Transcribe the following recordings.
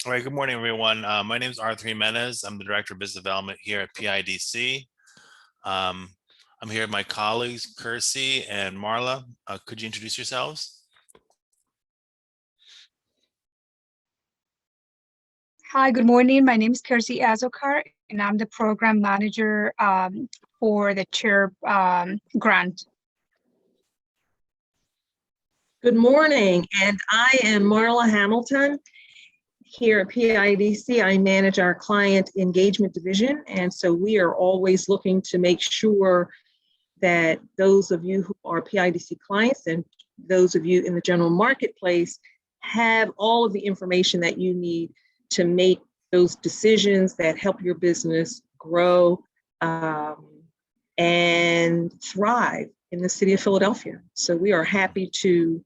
All right, good morning, everyone. My name is Arthur Jimenez. I'm the Director of Business Development here at PIDC. I'm here with my colleagues, Kersey and Marla. Could you introduce yourselves? Hi, good morning. My name is Kersey Azokar, and I'm the program manager for the CHIRP grant. Good morning, and I am Marla Hamilton. Here at PIDC, I manage our client engagement division, and so we are always looking to make sure that those of you who are PIDC clients and those of you in the general marketplace have all of the information that you need to make those decisions that help your business grow and thrive in the city of Philadelphia. So we are happy to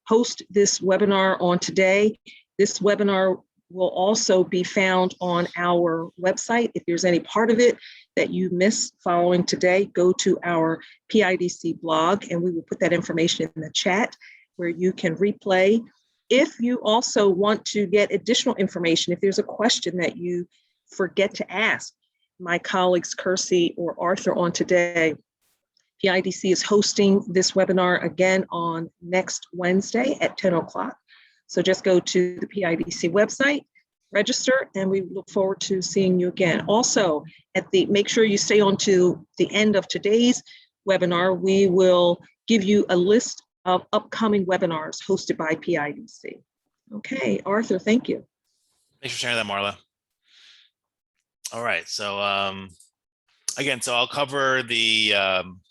host this webinar on today. This webinar will also be found on our website. If there's any part of it that you missed following today, go to our PIDC blog and we will put that information in the chat where you can replay. If you also want to get additional information, if there's a question that you forget to ask my colleagues Kersey or Arthur on today, PIDC is hosting this webinar again on next Wednesday at 10 o'clock. So just go to the PIDC website, register, and we look forward to seeing you again. Also, make sure you stay on to the end of today's webinar. We will give you a list of upcoming webinars hosted by PIDC. Okay, Arthur, thank you. Thanks for sharing that, Marla. All right, so again, so I'll cover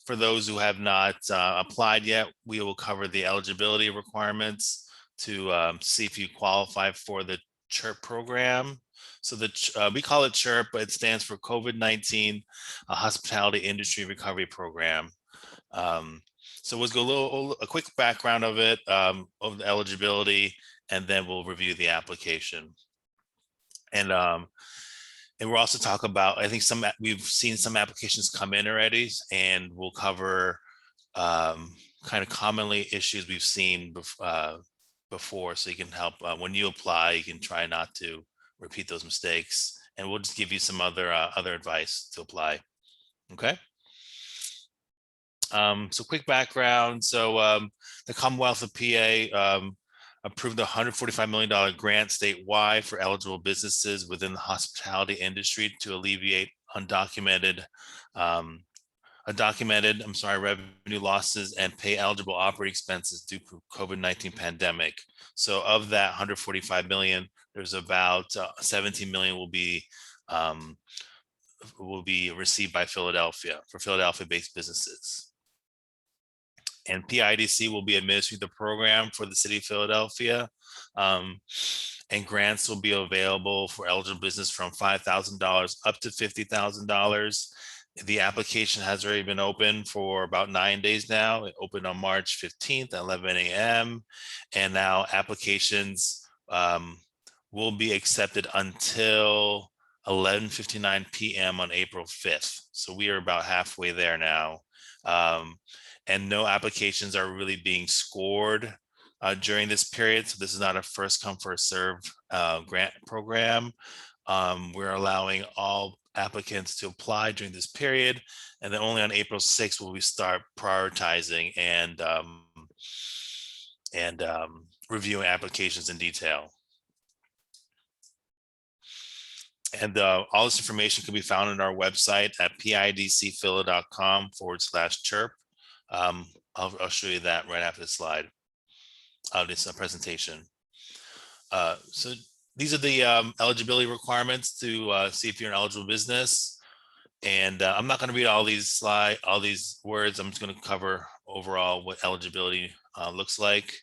for those who have not applied yet, we will cover the eligibility requirements to see if you qualify for the CHIRP program. So we call it CHIRP, but it stands for COVID-19 Hospitality Industry Recovery Program. So we'll go a quick background of it, of the eligibility, and then we'll review the application. And we'll also talk about, I think we've seen some applications come in already, and we'll cover kind of commonly issues we've seen before, so you can help when you apply, you can try not to repeat those mistakes, and we'll just give you some other advice to apply. Okay. So quick background. So the Commonwealth of PA approved a $145 million grant statewide for eligible businesses within the hospitality industry to alleviate undocumented revenue losses and pay eligible operating expenses due to COVID-19 pandemic. So of that 145 million, there's about 17 million will be received by Philadelphia for Philadelphia-based businesses. And PIDC will be administering the program for the city of Philadelphia. And grants will be available for eligible business from $5,000 up to $50,000. The application has already been open for about 9 days now. It opened on March 15th at 11 a.m. And now applications will be accepted until 11:59 p.m. on April 5th. So we are about halfway there now. And no applications are really being scored during this period. So this is not a first come first serve grant program. We're allowing all applicants to apply during this period, and then only on April 6th will we start prioritizing and reviewing applications in detail. And all this information can be found on our website at pidcphila.com/CHIRP. I'll show you that right after the slide of this presentation. So these are the eligibility requirements to see if you're an eligible business. And I'm not going to read all these words. I'm just going to cover overall what eligibility looks like.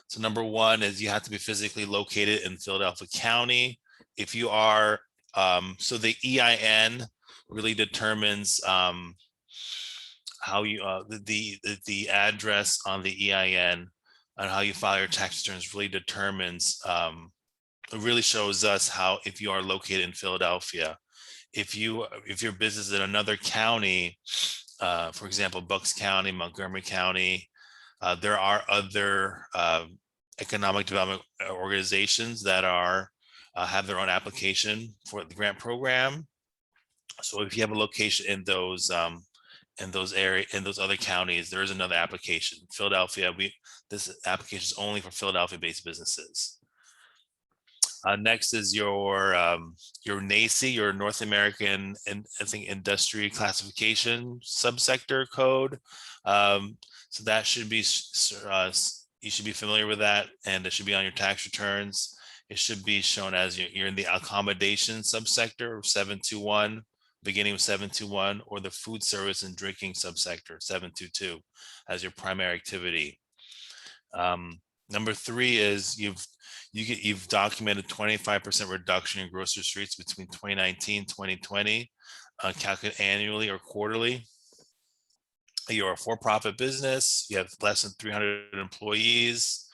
So number one is you have to be physically located in Philadelphia County. If you are, so the EIN really determines how you the address on the EIN and how you file your tax returns really determines. It really shows us how, if you are located in Philadelphia. If your business is in another county, for example, Bucks County, Montgomery County, there are other economic development organizations that are have their own application for the grant program. So if you have a location in those other counties, there is another application. Philadelphia, this application is only for Philadelphia-based businesses. Next is your NACI, your North American and I think industry classification subsector code. So that should be you should be familiar with that, and it should be on your tax returns. It should be shown as you're in the accommodation subsector of 721, beginning with 721, or the food service and drinking subsector 722 as your primary activity. Number 3 is you've documented 25% reduction in gross receipts between 2019 2020, calculated annually or quarterly. You're a for-profit business. You have less than 300 employees.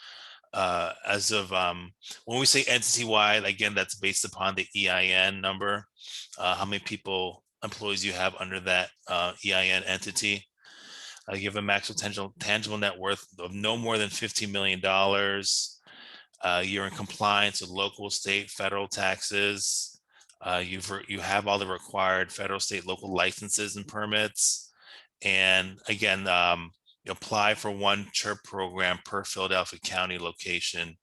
As of when we say entity-wide, again, that's based upon the EIN number, how many employees you have under that EIN entity. You have a maximum tangible net worth of no more than $15 million. You're in compliance with local, state, federal taxes. You have all the required federal, state, local licenses and permits. And again, you apply for one CHIRP program per Philadelphia County location,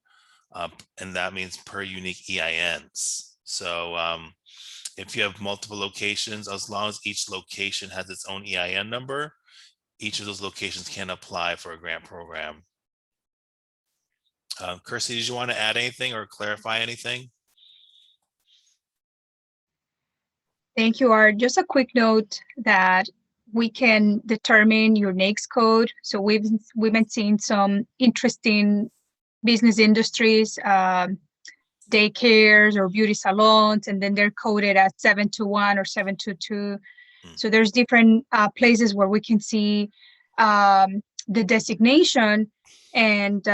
and that means per unique EINs. So if you have multiple locations, as long as each location has its own EIN number, each of those locations can apply for a grant program. Kirsty, did you want to add anything or clarify anything? Thank you, Art. Just a quick note that we can determine your NAICS code. So we've been seeing some interesting business industries, daycares or beauty salons, and then they're coded as 721 or 722. So there's different places where we can see the designation. And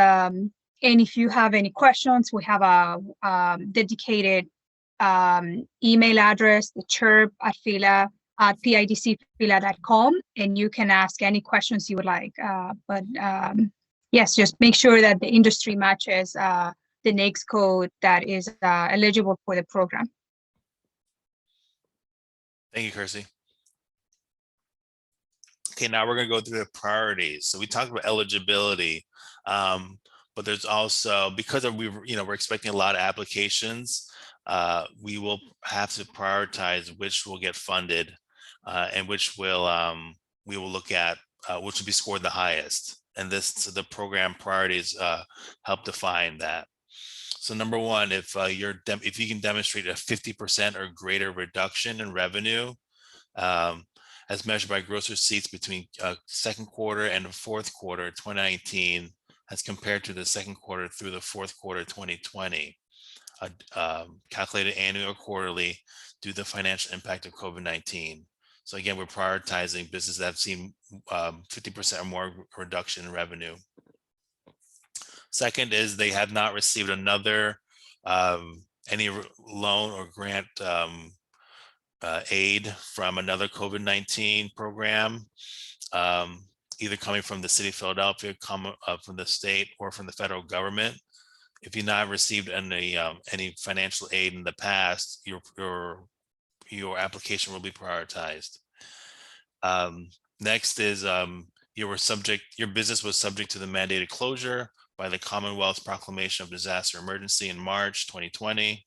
if you have any questions, we have a dedicated email address, the CHIRP at PIDCphila.com, and you can ask any questions you would like. But yes, just make sure that the industry matches the NAICS code that is eligible for the program. Thank you, Kirsty. Okay, now we're going to go through the priorities. So we talked about eligibility, but there's also, because we're expecting a lot of applications, we will have to prioritize which will get funded and which will we will look at which will be scored the highest. And the program priorities help define that. So number 1, if you can demonstrate a 50% or greater reduction in revenue, as measured by gross receipts between second quarter and the fourth quarter 2019, as compared to the second quarter through the fourth quarter 2020, calculated annually or quarterly due to the financial impact of COVID-19. So again, we're prioritizing businesses that have seen 50% or more reduction in revenue. Second is they have not received another any loan or grant aid from another COVID-19 program, either coming from the city of Philadelphia, from the state, or from the federal government. If you've not received any financial aid in the past, your application will be prioritized. Next is your business was subject to the mandated closure by the Commonwealth's proclamation of disaster emergency in March 2020.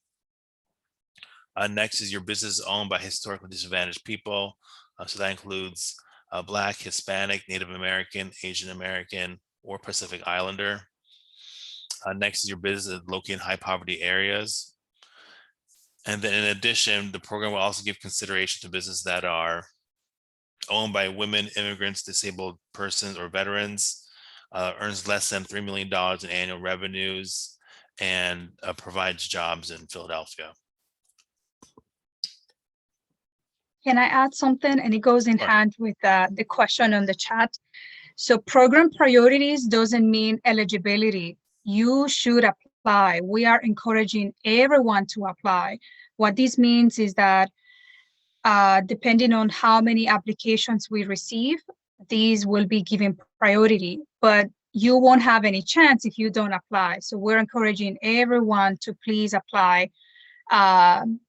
Next is your business is owned by historically disadvantaged people. So that includes Black, Hispanic, Native American, Asian American, or Pacific Islander. Next is your business is located in high poverty areas. And then in addition, the program will also give consideration to businesses that are owned by women, immigrants, disabled persons, or veterans, earns less than $3 million in annual revenues, and provides jobs in Philadelphia. Can I add something? And it goes in hand with the question on the chat. So program priorities doesn't mean eligibility. You should apply. We are encouraging everyone to apply. What this means is that depending on how many applications we receive, these will be given priority, but you won't have any chance if you don't apply. So we're encouraging everyone to please apply. And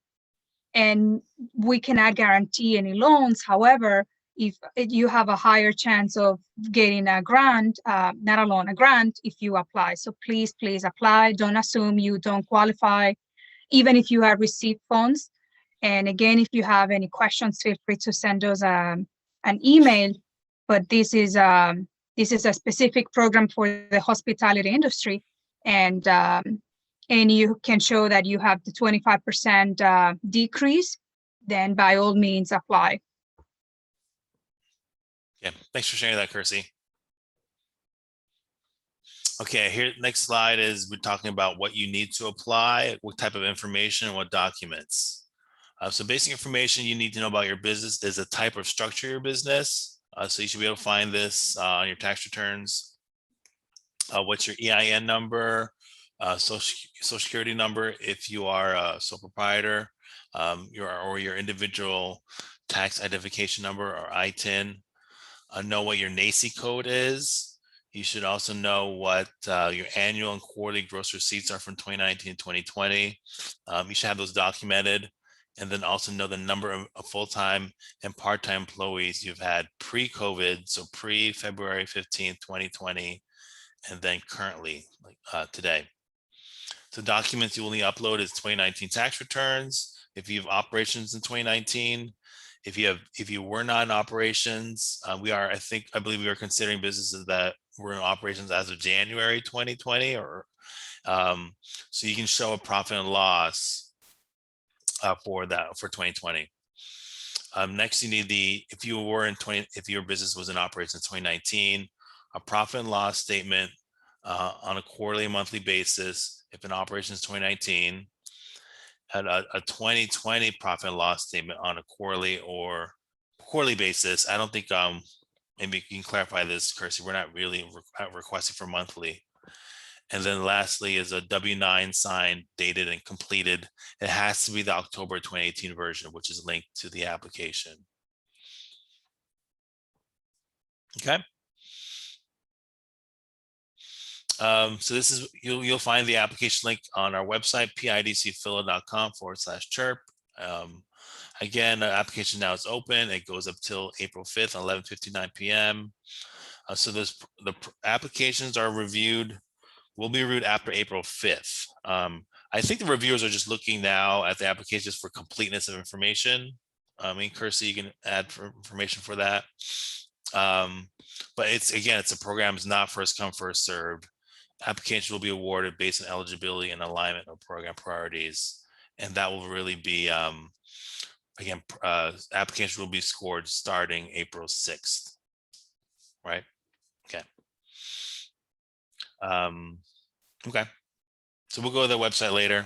we cannot guarantee any loans. However, if you have a higher chance of getting a grant, not a loan, a grant, if you apply. So please apply. Don't assume you don't qualify, even if you have received funds. And again, if you have any questions, feel free to send us an email. But this is a specific program for the hospitality industry, and you can show that you have the 25% decrease, then by all means apply. Yeah, thanks for sharing that, Kersey. Okay, here, next slide is we're talking about what you need to apply, what type of information, and what documents. So basic information you need to know about your business is the type of structure of your business. So you should be able to find this on your tax returns. What's your EIN number, social security number if you are a sole proprietor, or your individual tax identification number or ITIN. Know what your NACI code is. You should also know what your annual and quarterly gross receipts are from 2019 and 2020. You should have those documented, and then also know the number of full-time and part-time employees you've had pre-COVID, so pre-February 15th, 2020, and then currently, like today. So documents you will need to upload is 2019 tax returns. If you have operations in 2019, if you were not in operations, I believe we are considering businesses that were in operations as of January 2020, or so you can show a profit and loss for 2020. Next, you need if your business was in operation in 2019, a profit and loss statement on a quarterly and monthly basis if in operations 2019, and a 2020 profit and loss statement on a quarterly basis. I don't think maybe you can clarify this, Kersey. We're not really requesting for monthly. And then lastly is a W-9 signed, dated, and completed. It has to be the October 2018 version, which is linked to the application. Okay. So this is, you'll find the application link on our website, pidcphila.com/CHIRP. Again, the application now is open. It goes up till April 5th, 11:59 p.m. So the applications are will be reviewed after April 5th. I think the reviewers are just looking now at the applications for completeness of information. Kersey, you can add information for that. But it's a program, it's not first come, first served. Applications will be awarded based on eligibility and alignment of program priorities. And that will really be, applications will be scored starting April 6th, right? Okay. Okay. So we'll go to the website later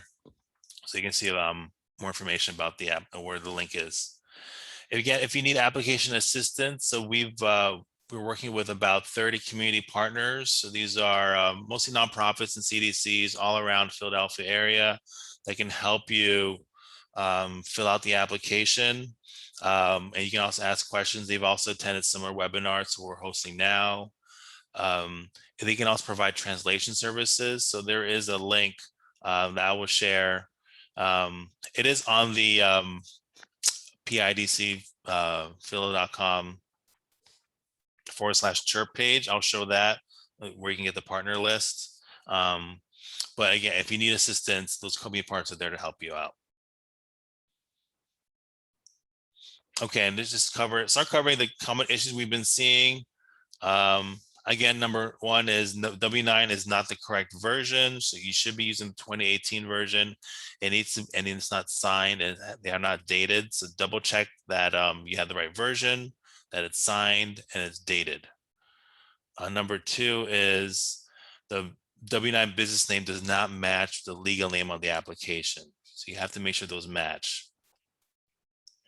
so you can see more information about the app and where the link is. If you need application assistance, so we're working with about 30 community partners. So these are mostly nonprofits and CDCs all around Philadelphia area that can help you fill out the application. And you can also ask questions. They've also attended similar webinars we're hosting now. They can also provide translation services. So there is a link that I will share. It is on the PIDC phila.com/CHIRP page. I'll show that where you can get the partner list. But again, if you need assistance, those company partners are there to help you out. Okay, and let's just start covering the common issues we've been seeing. Again, number one is W-9 is not the correct version, so you should be using the 2018 version. It needs to, and it's not signed, and they are not dated. So double check that you have the right version, that it's signed, and it's dated. Number two is the W-9 business name does not match the legal name on the application, so you have to make sure those match.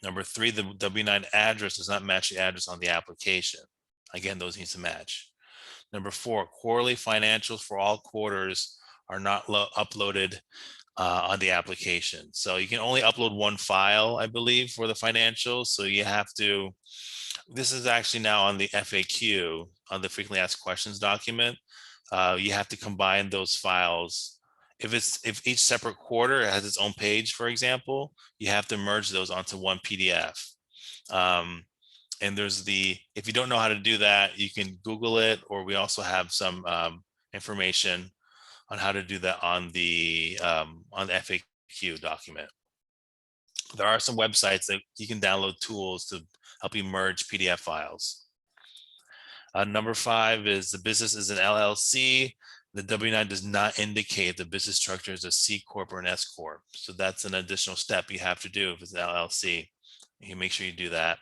Number three, the W-9 address does not match the address on the application. Again, those need to match. Number four, quarterly financials for all quarters are not uploaded on the application. So you can only upload one file, I believe, for the financials. So you have to, this is actually now on the FAQ, on the frequently asked questions document. You have to combine those files if each separate quarter has its own page, for example, you have to merge those onto one PDF. And if you don't know how to do that, you can Google it, or we also have some information on how to do that on the FAQ document. There are some websites that you can download tools to help you merge PDF files. Number 5 is the business is an LLC. The W-9 does not indicate the business structure is a C Corp or an S Corp. So that's an additional step you have to do if it's an LLC. You make sure you do that.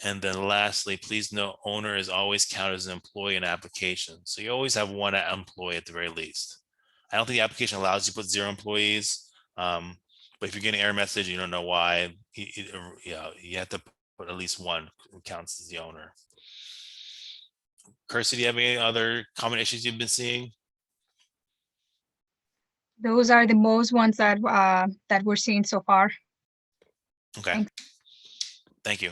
And then lastly, please note owner is always counted as an employee in application. So you always have one employee at the very least. I don't think the application allows you to put 0 employees. But if you're getting an error message, you don't know why, you have to put at least one who counts as the owner. Kirsty, do you have any other common issues you've been seeing? Those are the most ones that we're seeing so far. Okay. Thanks. Thank you.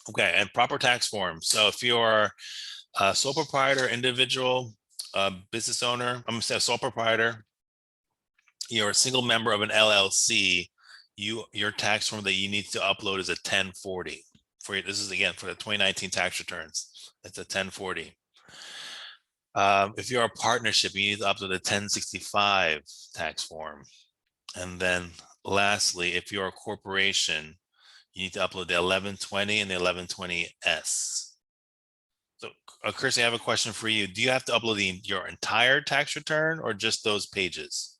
Okay, and proper tax form. So if you're a sole proprietor, individual, business owner, I'm gonna say a sole proprietor, you're a single member of an LLC, your tax form that you need to upload is a 1040. This is again for the 2019 tax returns. It's a 1040. If you're a partnership, you need to upload a 1065 tax form. And then lastly, if you're a corporation, you need to upload the 1120 and the 1120S. So Kirsty, I have a question for you. Do you have to upload your entire tax return or just those pages?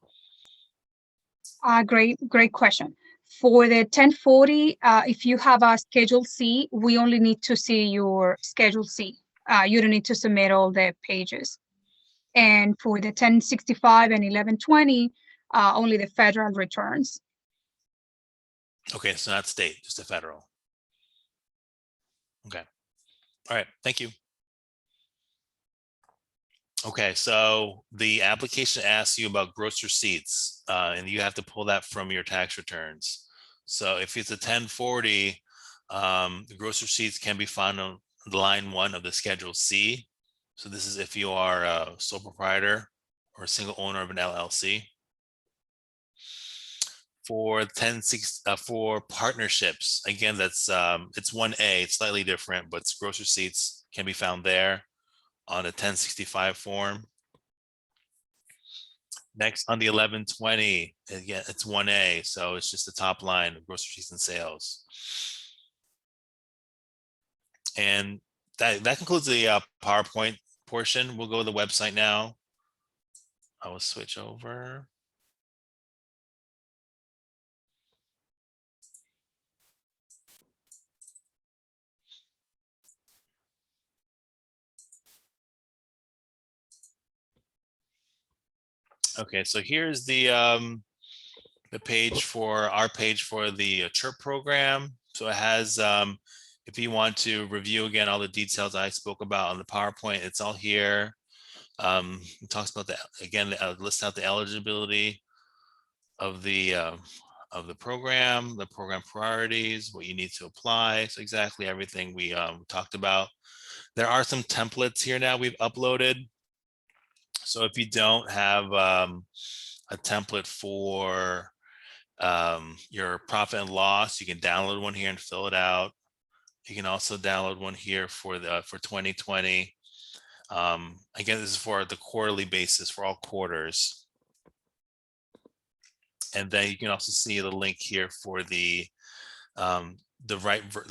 Great question. For the 1040, if you have a Schedule C, we only need to see your Schedule C. You don't need to submit all the pages. And for the 1065 and 1120, only the federal returns. Okay, so not state, just the federal. Okay. All right, thank you. Okay, so the application asks you about gross receipts, and you have to pull that from your tax returns. So if it's a 1040, the gross receipts can be found on line 1 of the Schedule C. So this is if you are a sole proprietor or a single owner of an LLC. For for partnerships, again, that's it's 1A, it's slightly different, but gross receipts can be found there on a 1065 form. Next, on the 1120, again, it's 1A, so it's just the top line of gross receipts and sales. And that concludes the PowerPoint portion. We'll go to the website now. I will switch over. Okay, so here's the page for our page for the CHIRP program. So it has, if you want to review again all the details I spoke about on the PowerPoint, it's all here. It talks about again, lists out the eligibility of the program priorities, what you need to apply. So exactly everything we talked about. There are some templates here now we've uploaded. So if you don't have a template for your profit and loss, you can download one here and fill it out. You can also download one here for 2020. Again, this is for the quarterly basis for all quarters. And then you can also see the link here for the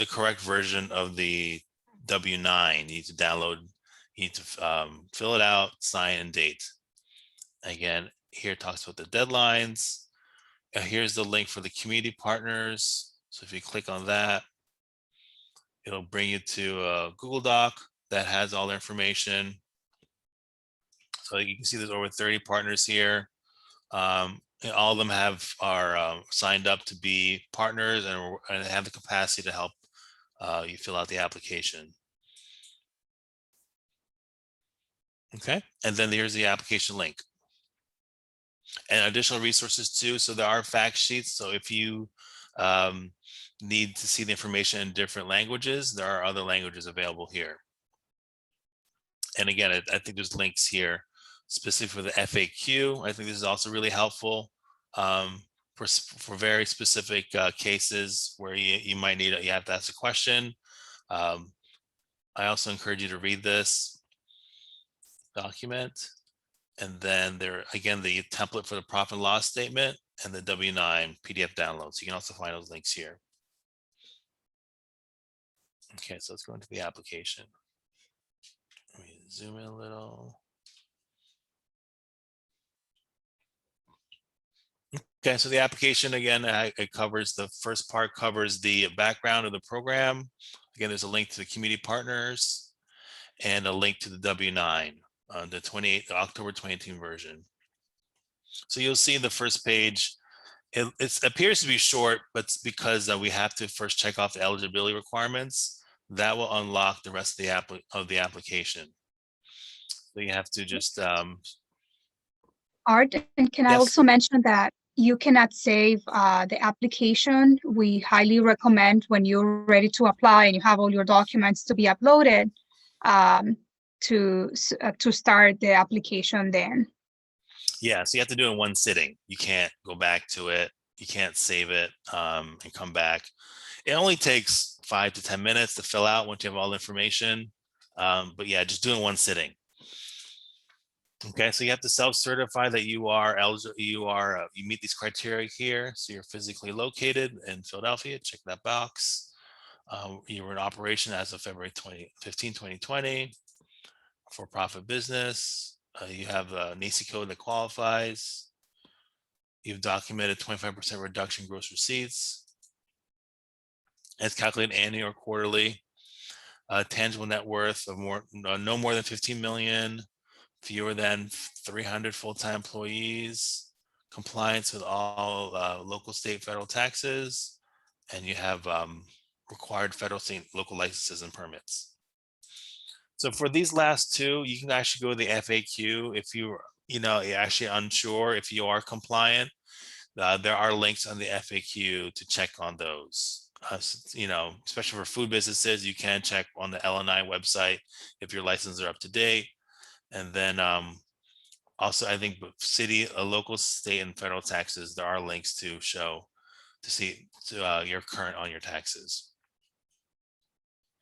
correct version of the W-9. You need to download. You need to fill it out, sign, and date. Again, here it talks about the deadlines. Here's the link for the community partners. So if you click on that, it'll bring you to a Google Doc that has all the information. So you can see there's over 30 partners here. And all of them are signed up to be partners and have the capacity to help you fill out the application. Okay, and then here's the application link. And additional resources too. So there are fact sheets. So if you need to see the information in different languages, there are other languages available here. And again, I think there's links here specific for the FAQ. I think this is also really helpful for very specific cases where you might need you have to ask a question. I also encourage you to read this document. And then there, again, the template for the profit and loss statement and the W-9 PDF downloads. You can also find those links here. Okay, so let's go into the application. Let me zoom in a little. Okay, so the application, again, it covers the first part, covers the background of the program. Again, there's a link to the community partners and a link to the W-9, the October 2018 version. So you'll see the first page, it appears to be short, but it's because we have to first check off the eligibility requirements. That will unlock the rest of the application. So you have to just Art, and can I Yes. also mention that you cannot save the application. We highly recommend when you're ready to apply and you have all your documents to be uploaded, to start the application then. Yeah, so you have to do it in one sitting. You can't go back to it. You can't save it and come back. It only takes 5 to 10 minutes to fill out once you have all the information. But yeah, just do it in one sitting. Okay, so you have to self-certify that you are eligible, you meet these criteria here. So you're physically located in Philadelphia, check that box. You were in operation as of February 15, 2020, for-profit business. You have a NACI code that qualifies. You've documented 25% reduction in gross receipts. It's calculated annually or quarterly. Tangible net worth of no more than 15 million. Fewer than 300 full-time employees, compliance with all local, state, federal taxes, and you have required federal, state, local licenses and permits. So for these last two, you can actually go to the FAQ if you're actually unsure if you are compliant. There are links on the FAQ to check on those. Especially for food businesses, you can check on the LNI website if your licenses are up to date. And then also, I think city, local, state, and federal taxes, there are links to see you're current on your taxes.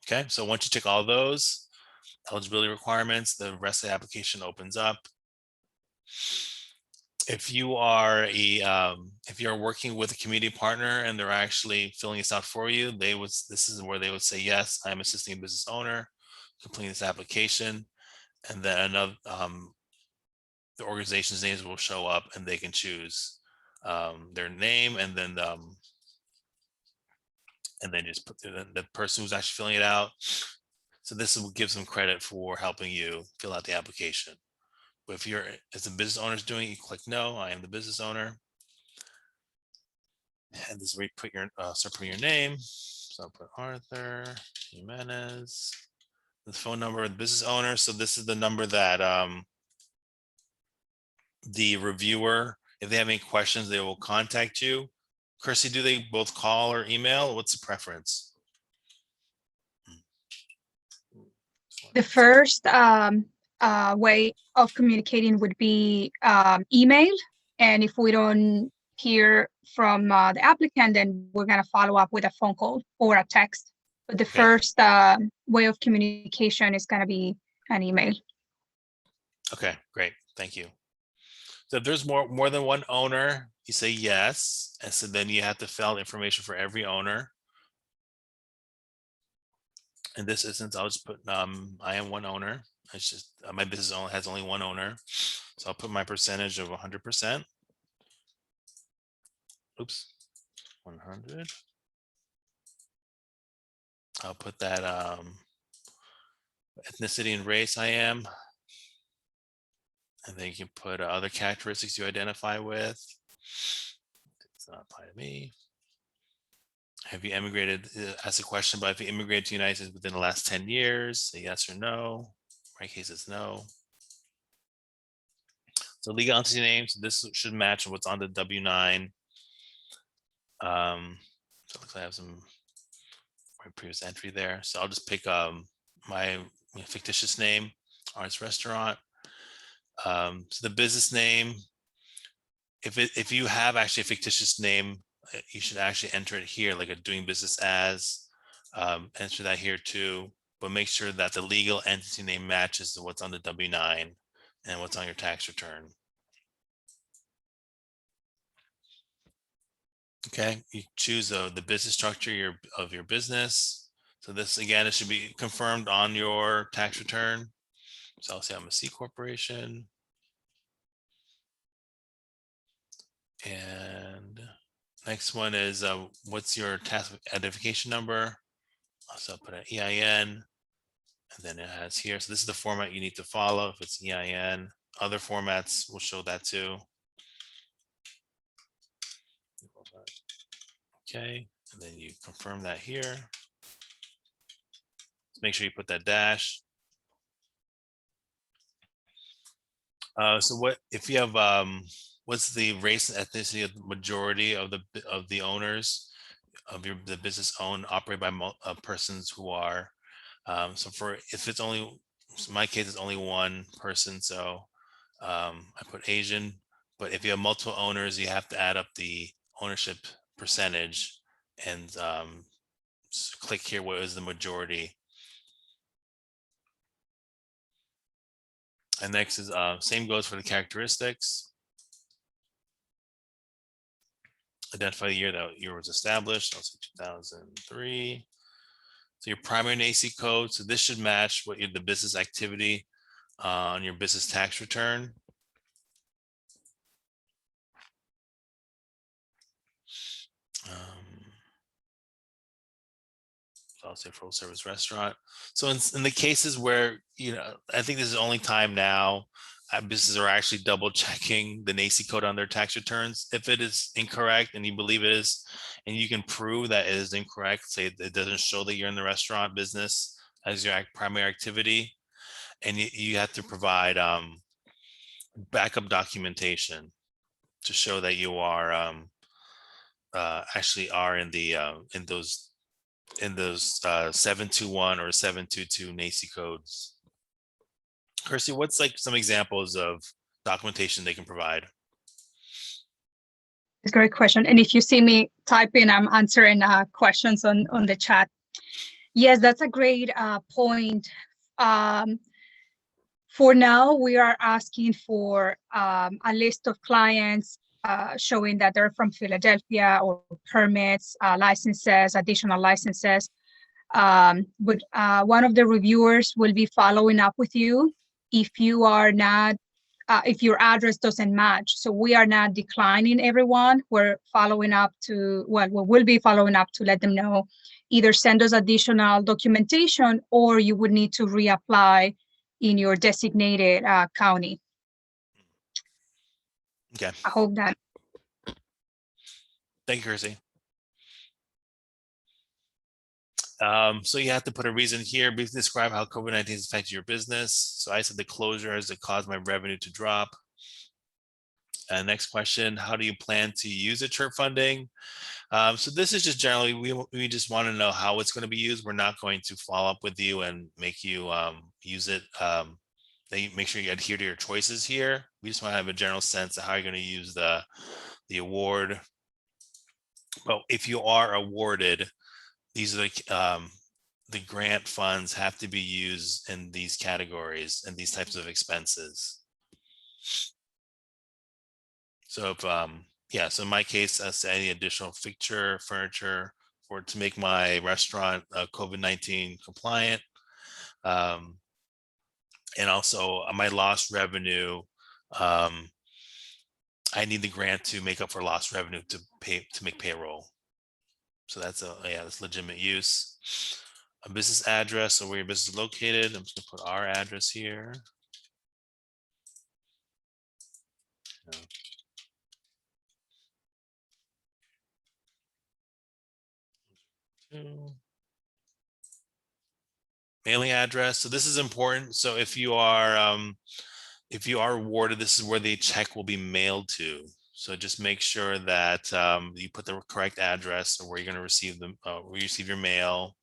Okay, so once you check all those eligibility requirements, the rest of the application opens up. If you are if you're working with a community partner and they're actually filling this out for you, this is where they would say, yes, I'm assisting a business owner completing this application. And then the organization's names will show up and they can choose their name and then just put the person who's actually filling it out. So this will give them credit for helping you fill out the application. But if you're, as the business owner is doing, you click no, I am the business owner. And this is where you put start putting your name. So I'll put Arthur Jimenez. The phone number of the business owner. So this is the number that the reviewer, if they have any questions, they will contact you. Kirsty, do they both call or email? What's the preference? The first way of communicating would be email. And if we don't hear from the applicant, then we're going to follow up with a phone call or a text. But the first way of communication is going to be an email. Okay, great. Thank you. So if there's more than one owner, you say yes. And so then you have to fill out information for every owner. In this instance, I'll just put I am one owner. It's just my business has only one owner. So I'll put my percentage of 100%. Oops, 100. I'll put that ethnicity and race I am. And then you can put other characteristics you identify with. It's not apply to me. Have you immigrated? Ask a question, but if you immigrated to the United States within the last 10 years, say yes or no. In my case, it's no. So legal entity names, this should match what's on the W-9. So it looks like I have some previous entry there. So I'll just pick my fictitious name, arts restaurant. So the business name, if you have actually a fictitious name, you should actually enter it here, like a doing business as, enter that here too, but make sure that the legal entity name matches to what's on the W-9 and what's on your tax return. Okay, you choose the business structure of your business. So this, again, it should be confirmed on your tax return. So I'll say I'm a C corporation. And next one is what's your tax identification number? So I'll put an EIN, and then it has here. So this is the format you need to follow. If it's EIN, other formats will show that too. Okay, and then you confirm that here. Make sure you put that dash. So what if you have what's the race and ethnicity of the majority of the owners of the business owned operated by persons who are so for if it's only, in my case it's only one person, so I put Asian, but if you have multiple owners you have to add up the ownership percentage and click here what is the majority. And next is same goes for the characteristics. Identify the year that year was established. I'll say 2003. So your primary NAICS code. So this should match what the business activity on your business tax return. I'll say full service restaurant. So in the cases where, I think this is the only time now businesses are actually double checking the NAICS code on their tax returns. If it is incorrect and you believe it is, and you can prove that it is incorrect, say it doesn't show that you're in the restaurant business as your primary activity, and you have to provide backup documentation to show that you are actually are in the in those 721 or 722 NAICS codes. Kirsty, what's like some examples of documentation they can provide? It's a great question. And if you see me typing, I'm answering questions on the chat. Yes, that's a great point. For now, we are asking for a list of clients showing that they're from Philadelphia, or permits, licenses, additional licenses. But one of the reviewers will be following up with you if you are not, if your address doesn't match. So we are not declining everyone. We're following up to, well, we will be following up to let them know, either send us additional documentation or you would need to reapply in your designated county. Okay. I hope that. Thank you, Kirsty. So you have to put a reason here. Briefly describe how COVID-19 has affected your business. So I said the closure has caused my revenue to drop. Next question, how do you plan to use the CHIRP funding? So this is just generally, we just want to know how it's going to be used. We're not going to follow up with you and make you use it. Make sure you adhere to your choices here. We just want to have a general sense of how you're going to use the award. But if you are awarded, these are the grant funds have to be used in these categories and these types of expenses. So if yeah, so in my case, any additional fixture, furniture to make my restaurant COVID-19 compliant, and also my lost revenue. I need the grant to make up for lost revenue to make payroll. So that's that's legitimate use. A business address, so where your business is located. I'm just gonna put our address here. Mailing address. So this is important. So if you are awarded, this is where the check will be mailed to. So just make sure that you put the correct address or where you're going to receive them, where you receive your mail.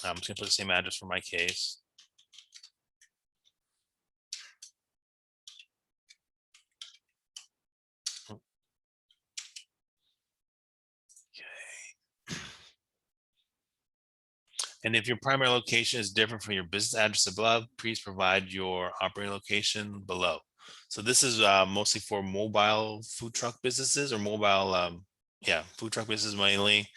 I'm just going to put the same address for my case. And if your primary location is different from your business address above, please provide your operating location below. So this is mostly for mobile food truck businesses or mobile, food truck businesses mainly.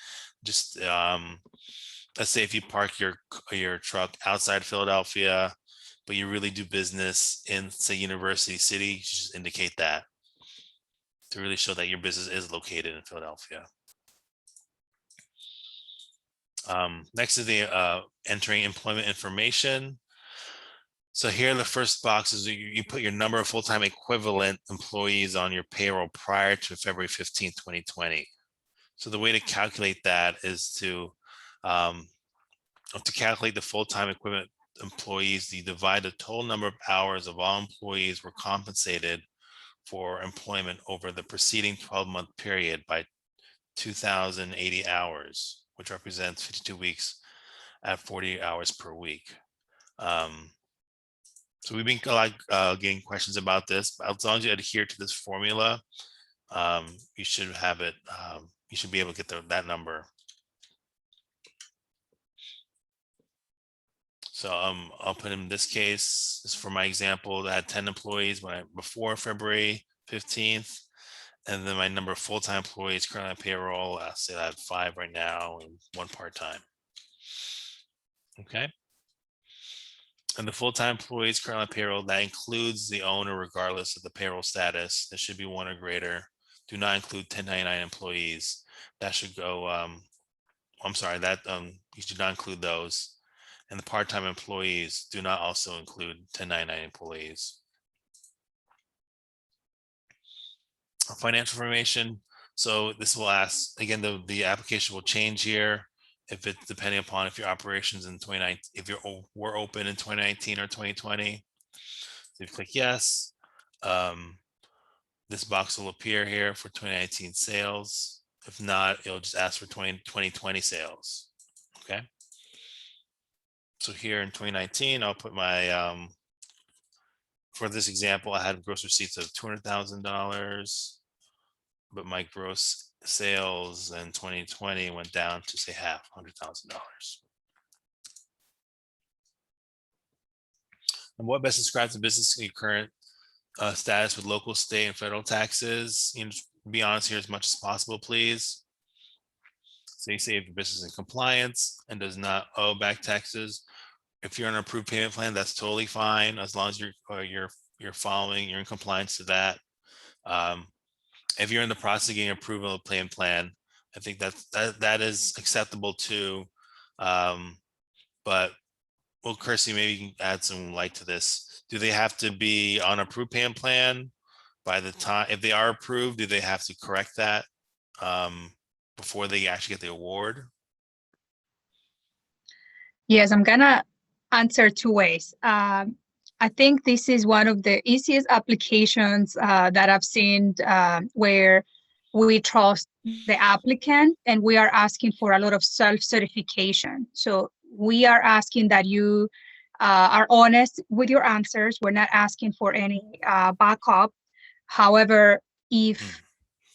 Just let's say if you park your truck outside Philadelphia, but you really do business in, say, University City, you should just indicate that to really show that your business is located in Philadelphia. Next is the entering employment information. So here, the first box is you put your number of full-time equivalent employees on your payroll prior to February 15th, 2020. So the way to calculate that is to calculate the full-time equivalent employees, you divide the total number of hours of all employees were compensated for employment over the preceding 12-month period by 2,080 hours, which represents 52 weeks at 40 hours per week. So we've been getting questions about this, but as long as you adhere to this formula, you should have it. You should be able to get that number. So I'll put in this case, this is for my example, that had 10 employees before February 15th. And then my number of full-time employees currently on payroll, I'll say I have 5 right now and 1 part-time. Okay. And the full-time employees currently on payroll, that includes the owner regardless of the payroll status. There should be 1 or greater. Do not include 1099 employees. That should go, I'm sorry, that you should not include those. And the part-time employees do not also include 1099 employees. Financial information. So this will ask, again, the application will change here if it's depending upon if your operations in 2019, if were open in 2019 or 2020. So you click yes. This box will appear here for 2019 sales. If not, it'll just ask for 2020 sales. Okay. So here in 2019, I'll put my, for this example, I had gross receipts of $200,000, but my gross sales in 2020 went down to say $100,000. And what best describes the business in your current status with local, state, and federal taxes? You know, just be honest here as much as possible, please. So you say if your business is in compliance and does not owe back taxes. If you're on an approved payment plan, that's totally fine as long as you're following, you're in compliance to that. If you're in the process of getting approval of payment plan, I think that is acceptable too. But well, Kirsty, maybe you can add some light to this. Do they have to be on approved payment plan by the time, if they are approved, do they have to correct that before they actually get the award? Yes, I'm gonna answer 2 ways. I think this is one of the easiest applications that I've seen where we trust the applicant and we are asking for a lot of self-certification. So we are asking that you are honest with your answers. We're not asking for any backup. However, if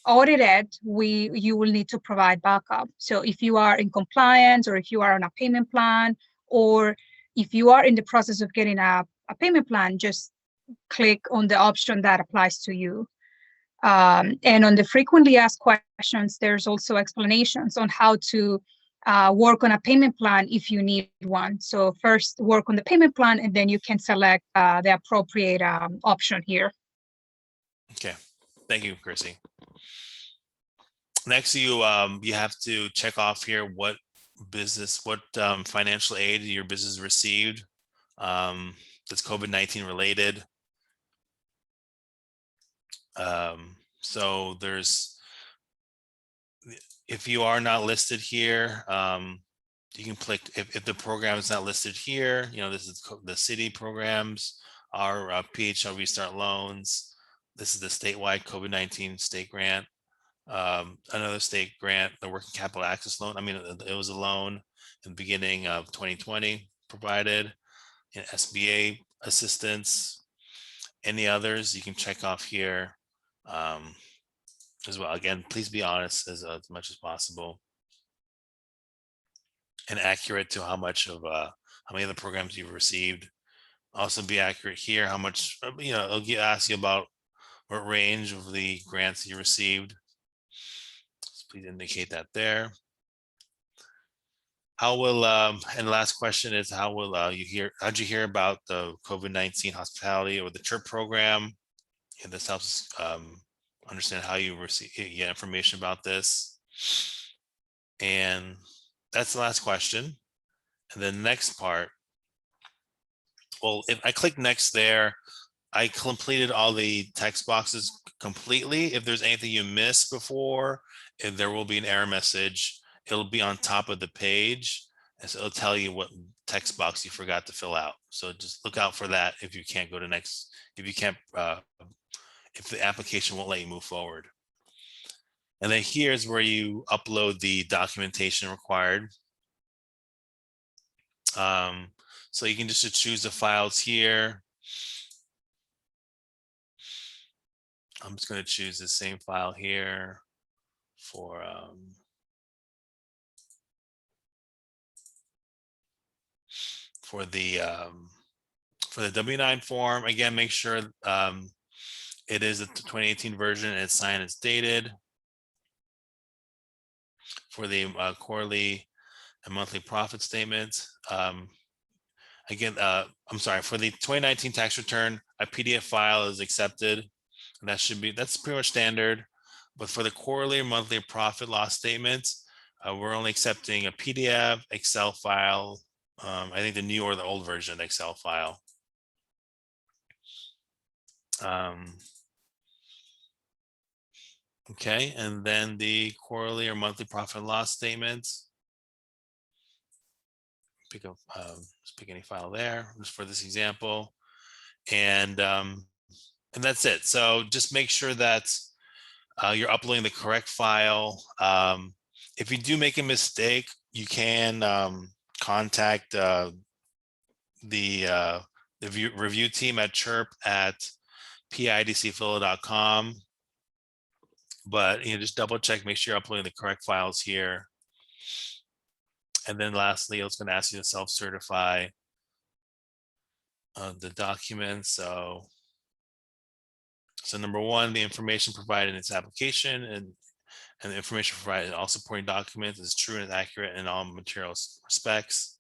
audited, you will need to provide backup. So if you are in compliance or if you are on a payment plan, or if you are in the process of getting a payment plan, just click on the option that applies to you. And on the frequently asked questions, there's also explanations on how to work on a payment plan if you need one. So first work on the payment plan and then you can select the appropriate option here. Okay, thank you, Chrissy. Next, you have to check off here what financial aid your business received that's COVID-19 related. So if you are not listed here, you can click, if the program is not listed here, you know, this is the city programs, our PHL Restart loans. This is the statewide COVID-19 state grant. Another state grant, the working capital access loan. I mean, it was a loan in the beginning of 2020 provided, and SBA assistance. Any others you can check off here as well. Again, please be honest as much as possible. and accurate to how many of the programs you've received. Also be accurate here, how much, it'll ask you about what range of the grants you received. So please indicate that there. How will, and the last question is, how'd you hear about the COVID-19 hospitality or the CHIRP program? And this helps understand how you get information about this. And that's the last question. And the next part, well, if I click next there, I completed all the text boxes completely. If there's anything you missed before, if there will be an error message, it'll be on top of the page. And so it'll tell you what text box you forgot to fill out. So just look out for that if you can't go to next, if you can't, if the application won't let you move forward. And then here's where you upload the documentation required. So you can just choose the files here. I'm just going to choose the same file here for the W-9 form. Again, make sure it is the 2018 version and it's signed, it's dated. For the quarterly and monthly profit statement. Again, I'm sorry, for the 2019 tax return, a PDF file is accepted. And that's pretty much standard. But for the quarterly or monthly profit loss statements, we're only accepting a PDF, Excel file. I think the new or the old version Excel file. Okay, and then the quarterly or monthly profit and loss statements. Pick up, just pick any file there, just for this example, and that's it. So just make sure that you're uploading the correct file. If you do make a mistake, you can contact the review team at CHIRP at PIDCphilo.com. But just double check, make sure you're uploading the correct files here. And then lastly, it's going to ask you to self-certify the documents. So number one, the information provided in its application and the information provided in all supporting documents is true and accurate in all material respects.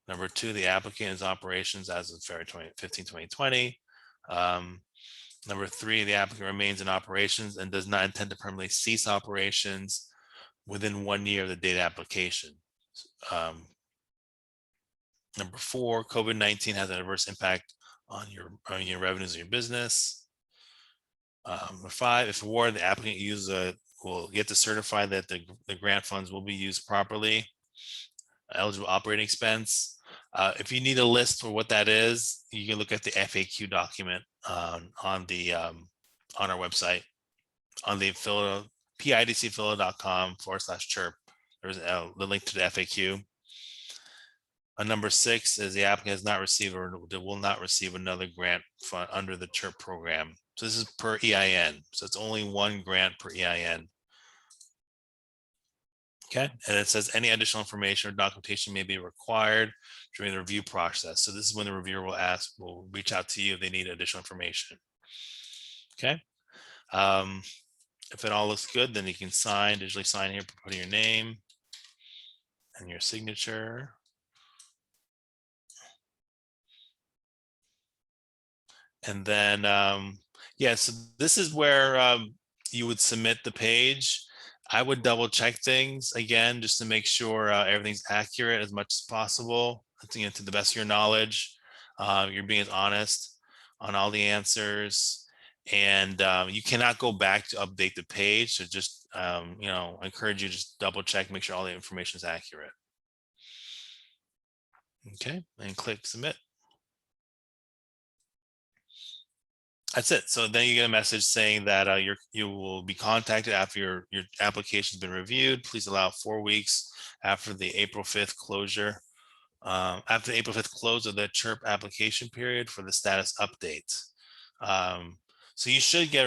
Number two, the applicant is operations as of February 15, 2020. Number three, the applicant remains in operations and does not intend to permanently cease operations within 1 year of the date of application. Number four, COVID-19 has an adverse impact on your revenues of your business. Number five, if awarded, the applicant will get to certify that the grant funds will be used properly. Eligible operating expense. If you need a list for what that is, you can look at the FAQ document on our website on the PIDCphilo.com/CHIRP. There's the link to the FAQ. Number six is the applicant has not received or will not receive another grant fund under the CHIRP program. So this is per EIN. So it's only one grant per EIN. Okay, and it says any additional information or documentation may be required during the review process. So this is when the reviewer will reach out to you if they need additional information. Okay, if it all looks good, then you can digitally sign here, put your name and your signature. And then, yeah, so this is where you would submit the page. I would double check things again, just to make sure everything's accurate as much as possible, to the best of your knowledge. You're being honest on all the answers, and you cannot go back to update the page. So just, I encourage you to just double check, make sure all the information is accurate. Okay, and click submit. That's it. So then you get a message saying that you will be contacted after your application has been reviewed. Please allow 4 weeks after the April 5th closure. After the April 5th close of the CHIRP application period for the status update. So you should get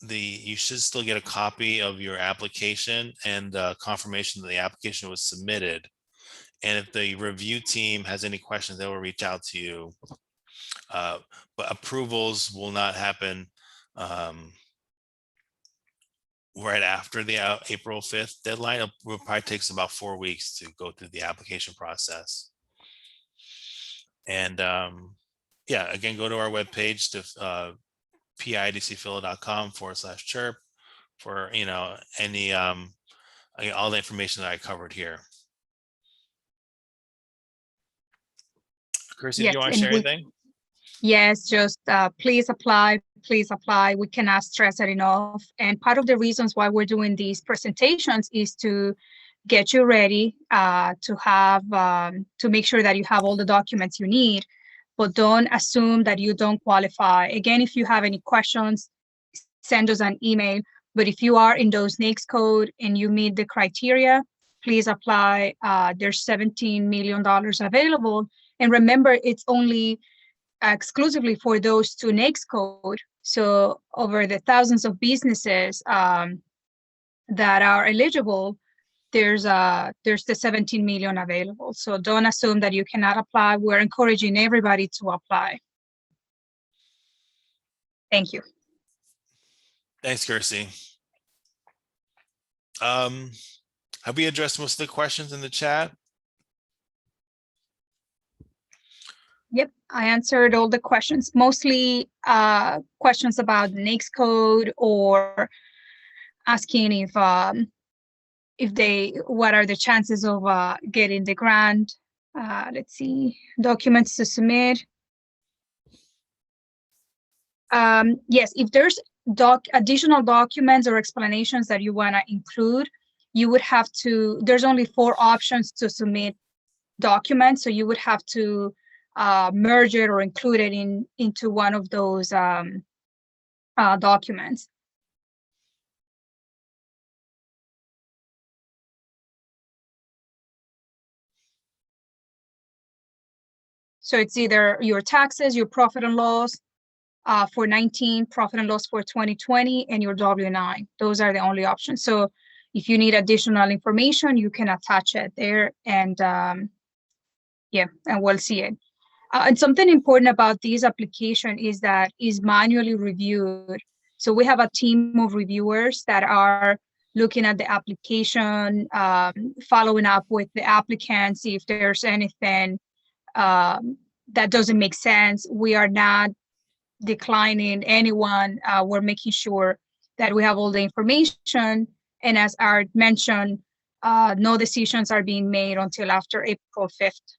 you should still get a copy of your application and confirmation that the application was submitted. And if the review team has any questions, they will reach out to you. But approvals will not happen right after the April 5th deadline. It will probably takes about 4 weeks to go through the application process. And yeah, again, go to our webpage to pidcphila.com/CHIRP for, you know, any all the information that I covered here. Kirsty, do you want to share anything? Yes, just please apply, please apply. We cannot stress it enough. And part of the reasons why we're doing these presentations is to get you ready to have, to make sure that you have all the documents you need, but don't assume that you don't qualify. Again, if you have any questions, send us an email. But if you are in those NAICS code and you meet the criteria, please apply. There's $17 million available. And remember, it's only exclusively for those two NAICS code. So over the thousands of businesses that are eligible, there's the 17 million available. So don't assume that you cannot apply. We're encouraging everybody to apply. Thank you. Thanks, Kirsty. Have we addressed most of the questions in the chat? Yep, I answered all the questions, mostly questions about the NAICS code or asking if what are the chances of getting the grant. Let's see, documents to submit. Yes, if there's additional documents or explanations that you want to include, you would have to, there's only 4 options to submit documents, so you would have to merge it or include it into one of those documents. So it's either your taxes, your profit and loss for 19, profit and loss for 2020, and your W-9. Those are the only options. So if you need additional information, you can attach it there, and yeah, and we'll see it. And something important about this application is that it's manually reviewed. So we have a team of reviewers that are looking at the application, following up with the applicant, see if there's anything that doesn't make sense. We are not declining anyone. We're making sure that we have all the information. And as Art mentioned, no decisions are being made until after April 5th.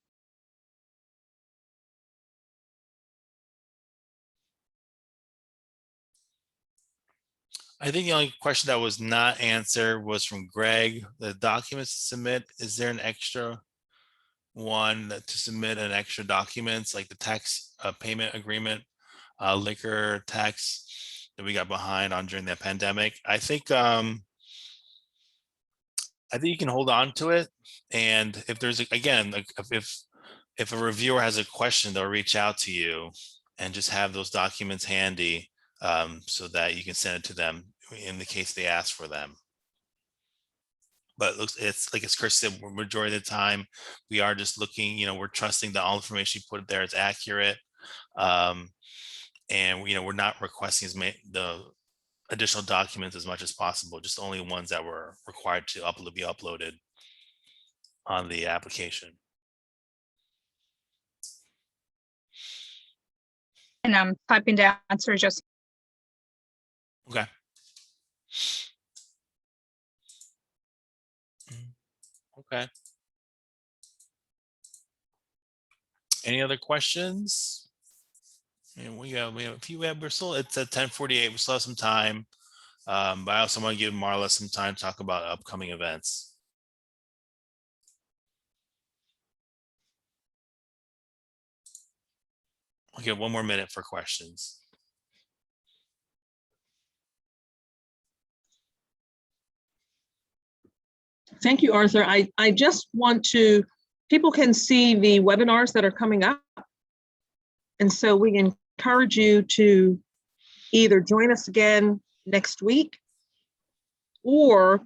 I think the only question that was not answered was from Greg. The documents to submit, is there an extra one to submit an extra documents like the tax payment agreement, liquor tax that we got behind on during the pandemic? I think you can hold on to it. And if there's, again, like if a reviewer has a question, they'll reach out to you and just have those documents handy so that you can send it to them in the case they ask for them. But it's like as Chris said, majority of the time, we are just looking, you know, we're trusting that all information you put there is accurate. And, you know, we're not requesting the additional documents as much as possible, just only ones that were required to be uploaded on the application. And I'm typing the answer just. Okay. Okay. Any other questions? And we have a few. We're still, it's at 10:48. We still have some time. But I also want to give Marla some time to talk about upcoming events. I'll give 1 more minute for questions. Thank you, Arthur. I just want to, people can see the webinars that are coming up. And so we encourage you to either join us again next week or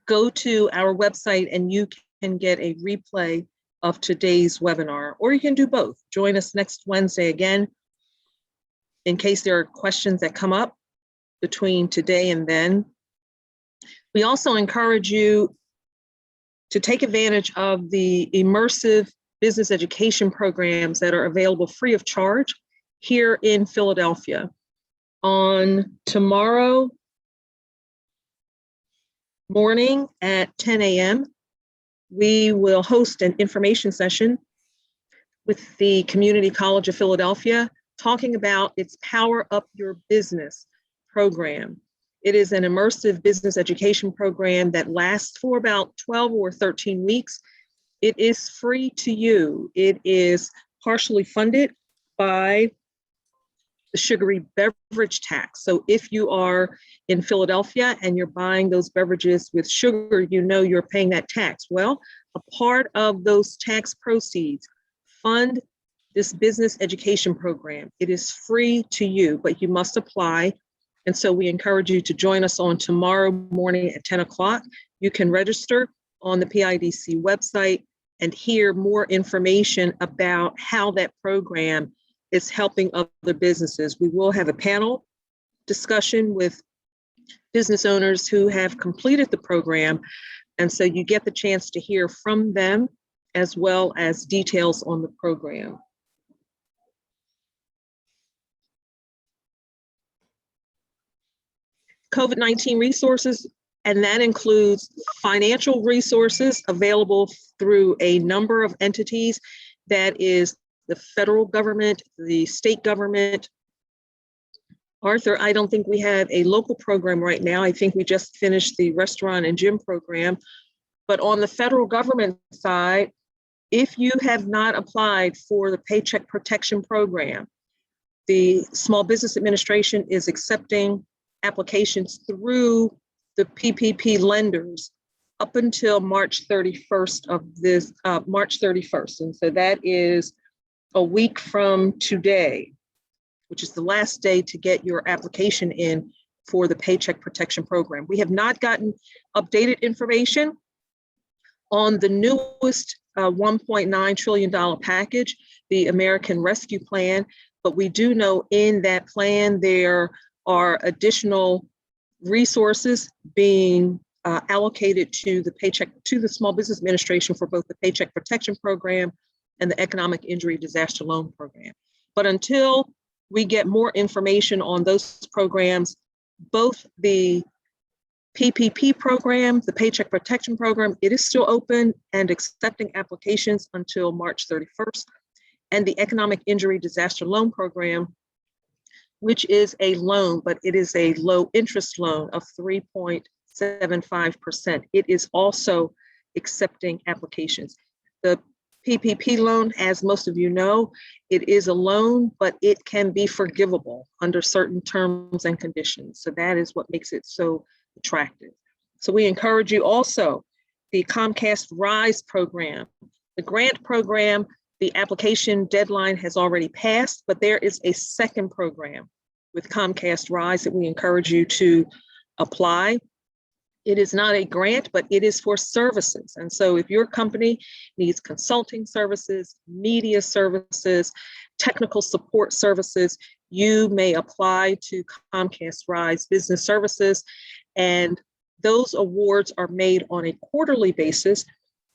go to our website and you can get a replay of today's webinar, or you can do both. Join us next Wednesday again in case there are questions that come up between today and then. We also encourage you to take advantage of the immersive business education programs that are available free of charge here in Philadelphia. On tomorrow morning at 10 a.m., we will host an information session with the Community College of Philadelphia talking about its Power Up Your Business program. It is an immersive business education program that lasts for about 12 or 13 weeks. It is free to you. It is partially funded by the sugary beverage tax. So if you are in Philadelphia and you're buying those beverages with sugar, you know you're paying that tax. Well, a part of those tax proceeds fund this business education program. It is free to you, but you must apply. And so we encourage you to join us on tomorrow morning at 10 o'clock. You can register on the PIDC website and hear more information about how that program is helping other businesses. We will have a panel discussion with business owners who have completed the program. And so you get the chance to hear from them as well as details on the program. COVID-19 resources, and that includes financial resources available through a number of entities. That is the federal government, the state government. Arthur, I don't think we have a local program right now. I think we just finished the restaurant and gym program. But on the federal government side, if you have not applied for the Paycheck Protection Program, the Small Business Administration is accepting applications through the PPP lenders up until March 31st of this, March 31st. And so that is a week from today, which is the last day to get your application in for the Paycheck Protection Program. We have not gotten updated information on the newest $1.9 trillion package, the American Rescue Plan, but we do know in that plan there are additional resources being allocated to the Small Business Administration for both the Paycheck Protection Program and the Economic Injury Disaster Loan Program. But until we get more information on those programs, both the PPP program, the Paycheck Protection Program, it is still open and accepting applications until March 31st. And the Economic Injury Disaster Loan Program, which is a loan, but it is a low interest loan of 3.75%. It is also accepting applications. The PPP loan, as most of you know, it is a loan, but it can be forgivable under certain terms and conditions. So that is what makes it so attractive. So we encourage you also, the Comcast RISE program, the grant program, the application deadline has already passed, but there is a second program with Comcast RISE that we encourage you to apply. It is not a grant, but it is for services. And so if your company needs consulting services, media services, technical support services, you may apply to Comcast RISE Business Services. And those awards are made on a quarterly basis.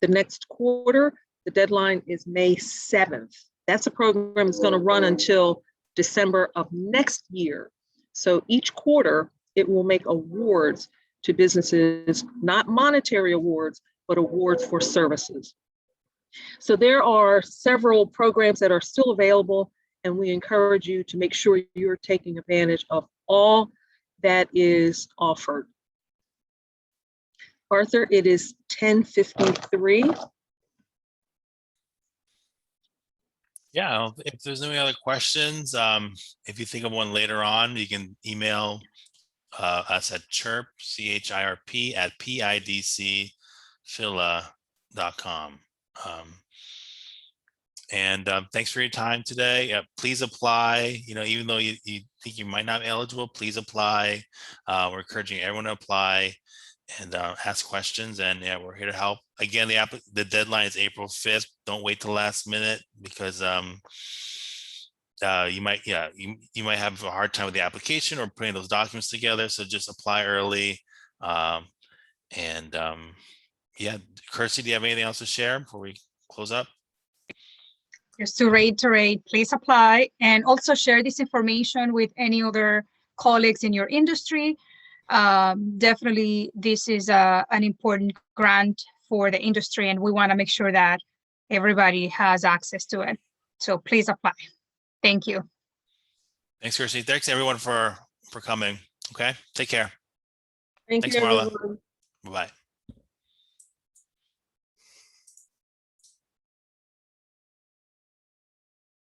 The next quarter, the deadline is May 7th. That's a program that's going to run until December of next year. So each quarter, it will make awards to businesses, not monetary awards, but awards for services. So there are several programs that are still available, and we encourage you to make sure you're taking advantage of all that is offered. Arthur, it is 10:53. Yeah, if there's any other questions, if you think of one later on, you can email us at CHIRP, CHIRP at PIDCphila.com. And thanks for your time today. Please apply. You know, even though you think you might not be eligible, please apply. We're encouraging everyone to apply. and ask questions. And yeah, we're here to help. Again, the deadline is April 5th. Don't wait till last minute, because you might have a hard time with the application or putting those documents together. So just apply early. Yeah, Kirsty, do you have anything else to share before we close up? Just to reiterate, please apply, and also share this information with any other colleagues in your industry. Definitely, this is an important grant for the industry, and we want to make sure that everybody has access to it. So please apply. Thank you. Thanks, Kirsty. Thanks everyone for coming. Okay, take care. Thank Thanks, you, Marla. everyone. Bye-bye.